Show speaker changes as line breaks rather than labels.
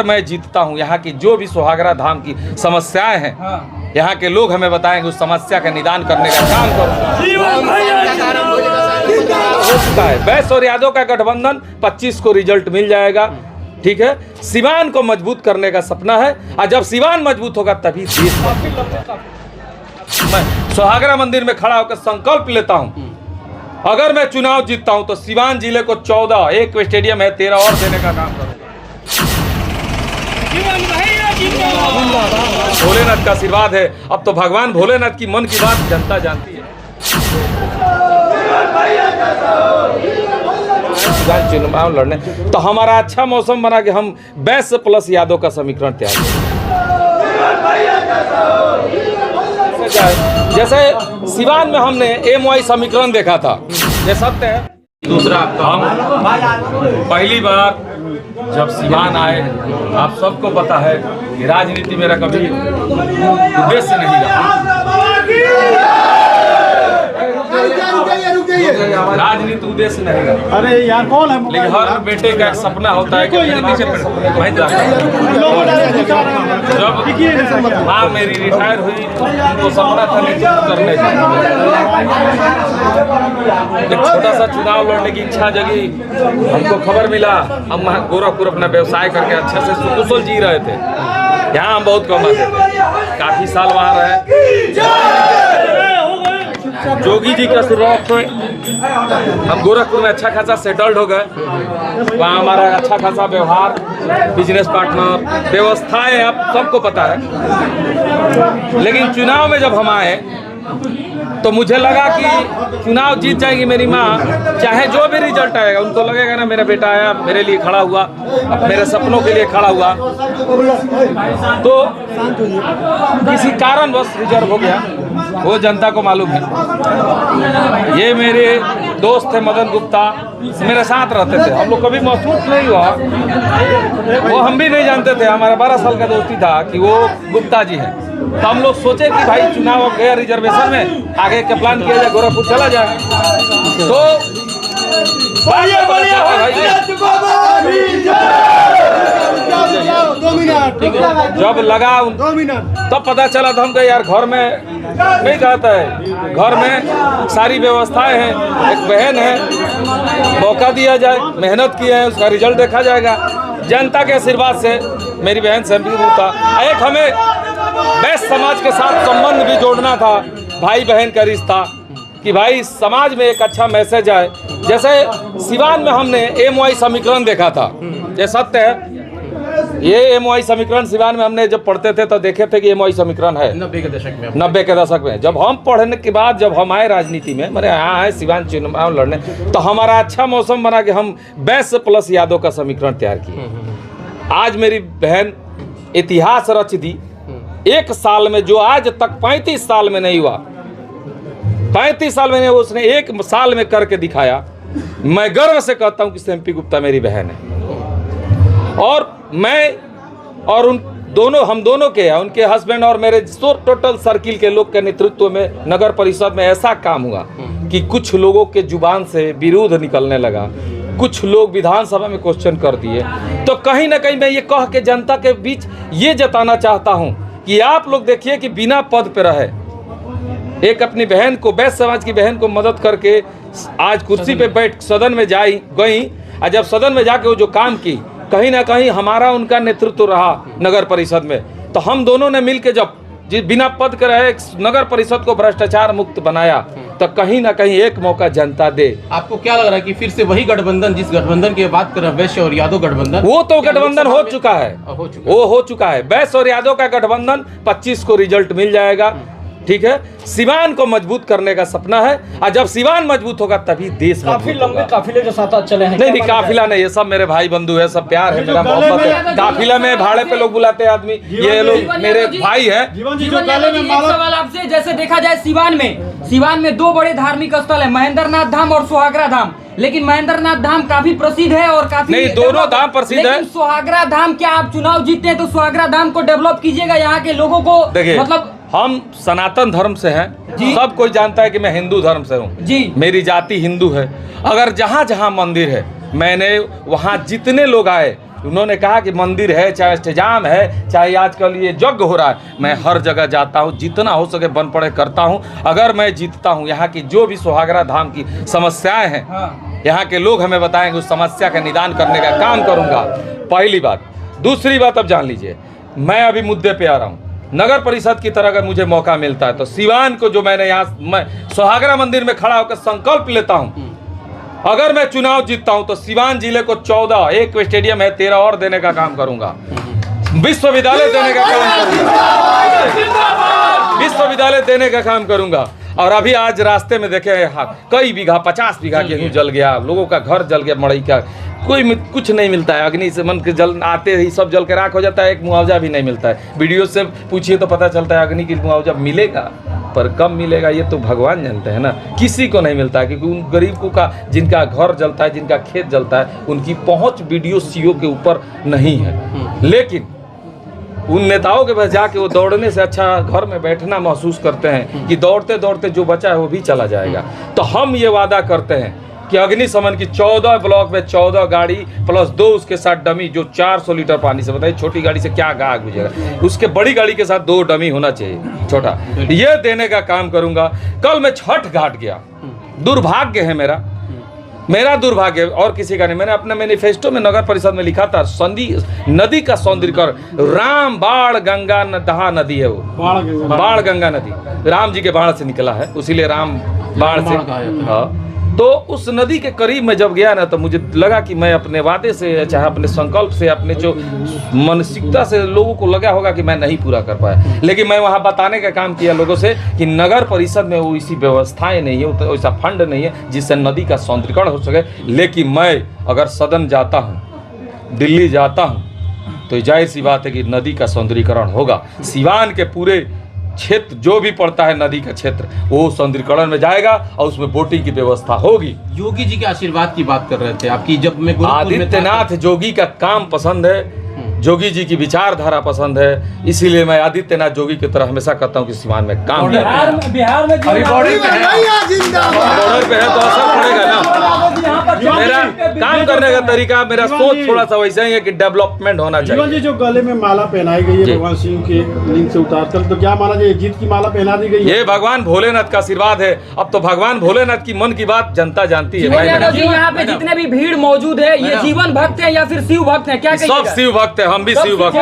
मैं जीतता हूँ। यहाँ की जो भी सुहागरा धाम की समस्याएं हैं, यहाँ के लोग हमें बताएंगे, उस समस्या का निदान करने का काम करूँगा। हो चुका है बैस और यादव का गठबंधन, 25 को रिजल्ट मिल जाएगा। ठीक है, सिवान को मजबूत करने का सपना है, और जब सिवान मजबूत होगा तभी देश। मैं सुहागरा मंदिर में खड़ा होकर संकल्प लेता हूं, अगर मैं चुनाव जीतता हूं तो सिवान जिले को 14, एक स्टेडियम है 13 और देने का काम करूंगा। भोलेनाथ का आशीर्वाद है, अब तो भगवान भोलेनाथ की मन की बात जनता जानती है। चुनाव लड़ने तो हमारा अच्छा मौसम बना कि हम 20 प्लस यादव का समीकरण तैयार करें। जैसे सिवान में हमने MY समीकरण देखा था, ये सत्य है। दूसरा, हम पहली बार जब सिवान आए, आप सबको पता है कि राजनीति मेरा कभी उद्देश्य नहीं रहा, राजनीति उद्देश्य नहीं रहा।
अरे यार कौन है?
लेकिन हर बेटे का एक सपना होता है कि जब माँ मेरी रिटायर हुई तो सपना था नेतृत्व करने का, एक छोटा सा चुनाव लड़ने की इच्छा जगी। हमको खबर मिला, हम गोरखपुर अपना व्यवसाय करके अच्छे से सुकुशल जी रहे थे। यहाँ हम बहुत कमाते थे, काफी साल वहाँ रहे। जोगी जी का शुरुआत से हम गोरखपुर में अच्छा खासा सेटल्ड हो गए। वहाँ हमारा अच्छा खासा व्यवहार, बिजनेस पार्टनर, व्यवस्थाएं आप सबको पता है। लेकिन चुनाव में जब हम आए तो मुझे लगा कि चुनाव जीत जाएगी मेरी माँ, चाहे जो भी रिजल्ट आएगा उनको लगेगा ना मेरा बेटा आया, मेरे लिए खड़ा हुआ, अब मेरे सपनों के लिए खड़ा हुआ। तो किसी कारणवश रिजर्व हो गया, वो जनता को मालूम है। ये मेरे दोस्त थे मदन गुप्ता, मेरे साथ रहते थे, हम लोग कभी महसूस नहीं हुआ, वो हम भी नहीं जानते थे, हमारा 12 साल का दोस्ती था कि वो गुप्ता जी हैं। तो हम लोग सोचे कि भाई चुनाव अब गया रिजर्वेशन में, आगे का प्लान किया जाए, गोरखपुर चला जाए। तो जब लगा तब पता चला था हमको यार घर में नहीं कहता है, घर में सारी व्यवस्थाएं हैं, एक बहन है, मौका दिया जाए, मेहनत की है, उसका रिजल्ट देखा जाएगा। जनता के आशीर्वाद से मेरी बहन से भी होता, एक हमें बेस्ट समाज के साथ संबंध भी जोड़ना था, भाई बहन का रिश्ता, कि भाई समाज में एक अच्छा मैसेज आए। जैसे सिवान में हमने MY समीकरण देखा था, ये सत्य है। ये MY समीकरण सिवान में हमने जब पढ़ते थे तो देखे थे कि MY समीकरण है 90 के दशक में। जब हम पढ़ने के बाद जब हम आए राजनीति में, मैंने यहाँ आए सिवान चुनाव लड़ने, तो हमारा अच्छा मौसम बना कि हम 20 प्लस यादव का समीकरण तैयार किए। आज मेरी बहन इतिहास रच दी, एक साल में जो आज तक 35 साल में नहीं हुआ, 35 साल में उसने एक साल में करके दिखाया। मैं गर्व से कहता हूं कि MP गुप्ता मेरी बहन है, और मैं और उन दोनों, हम दोनों के, उनके हस्बैंड और मेरे टोटल सर्किल के लोग के नेतृत्व में नगर परिषद में ऐसा काम हुआ कि कुछ लोगों के जुबान से विरोध निकलने लगा, कुछ लोग विधानसभा में क्वेश्चन कर दिए। तो कहीं ना कहीं मैं ये कह के जनता के बीच ये जताना चाहता हूं कि आप लोग देखिए कि बिना पद पे रहे, एक अपनी बहन को, बैस समाज की बहन को मदद करके आज कुर्सी पे बैठ सदन में गई, और जब सदन में जाके वो जो काम की, कहीं ना कहीं हमारा उनका नेतृत्व रहा नगर परिषद में। तो हम दोनों ने मिलकर जब बिना पद के रहे नगर परिषद को भ्रष्टाचार मुक्त बनाया, तो कहीं ना कहीं एक मौका जनता दे।
आपको क्या लग रहा है कि फिर से वही गठबंधन, जिस गठबंधन की बात कर रहे हैं, वैश्य और यादव गठबंधन, वो
तो गठबंधन हो चुका है, वो हो चुका है। वैश्य और यादव का गठबंधन, 25 को रिजल्ट मिल जाएगा। ठीक है, सिवान को मजबूत करने का सपना है, और जब सिवान मजबूत होगा तभी देश
काफी लंबे काफिले के साथ चले हैं।
नहीं, काफिला नहीं, ये सब मेरे भाई बंधु है, सब प्यार है, मेरा मोहब्बत है। काफिला में भाड़े पे लोग बुलाते हैं आदमी, ये लोग मेरे भाई है।
सवाल आपसे, जैसे देखा जाए सिवान में 2 बड़े धार्मिक स्थल है, महेंद्रनाथ धाम और सुहागरा धाम, लेकिन महेंद्रनाथ धाम काफी प्रसिद्ध है और काफी
नहीं, दोनों धाम प्रसिद्ध है।
सुहागरा धाम, क्या आप चुनाव जीतते हैं तो सुहागरा धाम को डेवलप कीजिएगा, यहाँ के लोगों को? मतलब
हम सनातन धर्म से हैं, सब कोई जानता है कि मैं हिंदू धर्म से हूँ जी, मेरी जाति हिंदू है। अगर जहाँ जहाँ मंदिर है, मैंने वहाँ जितने लोग आए उन्होंने कहा कि मंदिर है, चाहे अष्टजाम है, चाहे आजकल ये यज्ञ हो रहा है, मैं हर जगह जाता हूँ, जितना हो सके बन पड़े करता हूँ। अगर मैं जीतता हूँ, यहाँ की जो भी सुहागरा धाम की समस्याएं हैं, यहाँ के लोग हमें बताएंगे, उस समस्या का निदान करने का काम करूँगा। पहली बात। दूसरी बात अब जान लीजिए, मैं अभी मुद्दे पे आ रहा हूँ। नगर परिषद की तरह अगर मुझे मौका मिलता है तो सिवान को, जो मैंने यहाँ मैं सुहागरा मंदिर में खड़ा होकर संकल्प लेता हूँ, अगर मैं चुनाव जीतता हूं तो सिवान जिले को 14, एक स्टेडियम है 13 और देने का काम करूंगा, विश्वविद्यालय देने का काम करूंगा, विश्वविद्यालय देने का काम करूंगा। और अभी आज रास्ते में देखे कई बीघा, 50 बीघा गेहूं जल गया, लोगों का घर जल गया, मड़ई का कुछ नहीं मिलता है। अग्नि से मन के जल आते ही सब जल के राख हो जाता है, एक मुआवजा भी नहीं मिलता है। वीडियो से पूछिए तो पता चलता है अग्नि की मुआवजा मिलेगा, पर कब मिलेगा ये तो भगवान जानते हैं ना। किसी को नहीं मिलता है, क्योंकि उन गरीबों का, जिनका घर जलता है, जिनका खेत जलता है, उनकी पहुंच वीडियो सीओ के ऊपर नहीं है। लेकिन उन नेताओं के पास जाके वो दौड़ने से अच्छा घर में बैठना महसूस करते हैं कि दौड़ते दौड़ते जो बचा है वो भी चला जाएगा। तो हम ये वादा करते हैं कि अग्निशमन की 14 ब्लॉक में 14 गाड़ी प्लस 2 उसके साथ डमी, जो 400 लीटर पानी से, बताइए छोटी गाड़ी से क्या आग बुझेगा, उसके बड़ी गाड़ी के साथ 2 डमी होना चाहिए छोटा, ये देने का काम करूंगा। कल मैं छठ घाट गया, दुर्भाग्य है मेरा दुर्भाग्य और किसी का नहीं। मैंने अपने मैनिफेस्टो में नगर परिषद में लिखा था, नदी का सौंदर्यीकरण, राम बाढ़ गंगा दहा नदी है वो, बाढ़ गंगा नदी राम जी के बाढ़ से निकला है, उसीलिए राम बाढ़ से। हाँ, तो उस नदी के करीब में जब गया ना, तो मुझे लगा कि मैं अपने वादे से, चाहे अपने संकल्प से, अपने जो मानसिकता से लोगों को लगा होगा कि मैं नहीं पूरा कर पाया, लेकिन मैं वहाँ बताने का काम किया लोगों से कि नगर परिषद में वो इसी व्यवस्थाएं नहीं है, वैसा फंड नहीं है जिससे नदी का सौंदर्यीकरण हो सके। लेकिन मैं अगर सदन जाता हूँ, दिल्ली जाता हूँ, तो जाहिर सी बात है कि नदी का सौंदर्यीकरण होगा। सिवान के पूरे क्षेत्र जो भी पड़ता है नदी का क्षेत्र, वो सौंदर्यीकरण में जाएगा और उसमें बोटिंग की व्यवस्था होगी।
योगी जी के आशीर्वाद की बात कर रहे थे आपकी, जब मैं
आदित्यनाथ जोगी का काम पसंद है, जोगी जी की विचारधारा पसंद है, इसीलिए मैं आदित्यनाथ जोगी की तरह हमेशा कहता हूँ कि सिवान में काम
बिहार में
बॉर्डर पे है तो असर पड़ेगा ना। मेरा काम करने का तरीका, मेरा सोच थोड़ा सा वैसा ही है कि डेवलपमेंट होना चाहिए।
जी, जो गले में माला पहनाई गई है भगवान शिव के लिंग से उतारकर, तो क्या माना जाए, जीत की माला पहना दी गई है?
ये भगवान भोलेनाथ का आशीर्वाद है। अब तो भगवान भोलेनाथ की मन की बात जनता जानती है।
यहाँ पे जितने भी भीड़ मौजूद है, ये जीवन भक्त है या फिर शिव भक्त है? क्या
सब शिव भक्त है, हम भी शिव भक्त हैं।